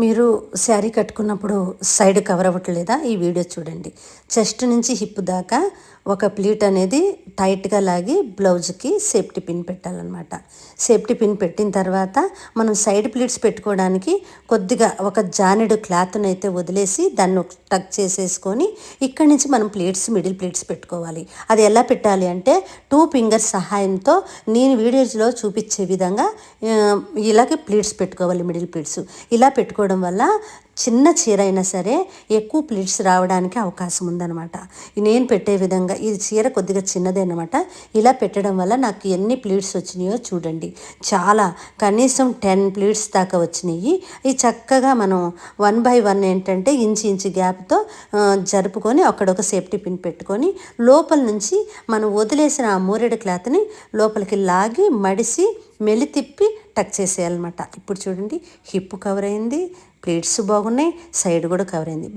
మీరు sari కట్టుకున్నప్పుడు side cover అవ్వట్లేదా? ఈ video చూడండి. చెస్ట్ నుంచి హిప్ దాకా ఒక ప్లీట్ అనేది టైట్గా లాగి బ్లౌజ్కి సేఫ్టీ పిన్ పెట్టాలన్నమాట. సేఫ్టీ పిన్ పెట్టిన తర్వాత మనం సైడ్ ప్లీట్స్ పెట్టుకోవడానికి కొద్దిగా ఒక జానెడు క్లాత్ని అయితే వదిలేసి దాన్ని టక్ చేసేసుకొని ఇక్కడి నుంచి మనం మిడిల్ ప్లీట్స్ పెట్టుకోవాలి. అది ఎలా పెట్టాలి అంటే 2 ఫింగర్స్ సహాయంతో నేను వీడియోస్లో చూపించే విధంగా ఇలాగే ప్లీట్స్ పెట్టుకోవాలి. మిడిల్ ప్లీట్స్ ఇలా పెట్టుకోవడం వల్ల చిన్న చీర అయినా సరే ఎక్కువ ప్లీట్స్ రావడానికి అవకాశం ఉందన్నమాట. నేను పెట్టే విధంగా ఈ చీర కొద్దిగా చిన్నదే అనమాట. ఇలా పెట్టడం వల్ల నాకు ఎన్ని ప్లీట్స్ వచ్చినాయో చూడండి. చాలా కనీసం 10 ప్లీట్స్ దాకా వచ్చినాయి. ఈ చక్కగా మనం 1 by 1 ఏంటంటే ఇంచు గ్యాప్తో జరుపుకొని అక్కడొక సేఫ్టీ పిన్ పెట్టుకొని లోపల నుంచి మనం వదిలేసిన ఆ మూరెడు క్లాత్ని లోపలికి లాగి మడిసి మెలి తిప్పి టక్ చేసేయాలన్నమాట. ఇప్పుడు చూడండి, హిప్ కవర్ అయింది, ప్లీట్స్ బాగున్నాయి, సైడ్ కూడా కవర్ అయింది.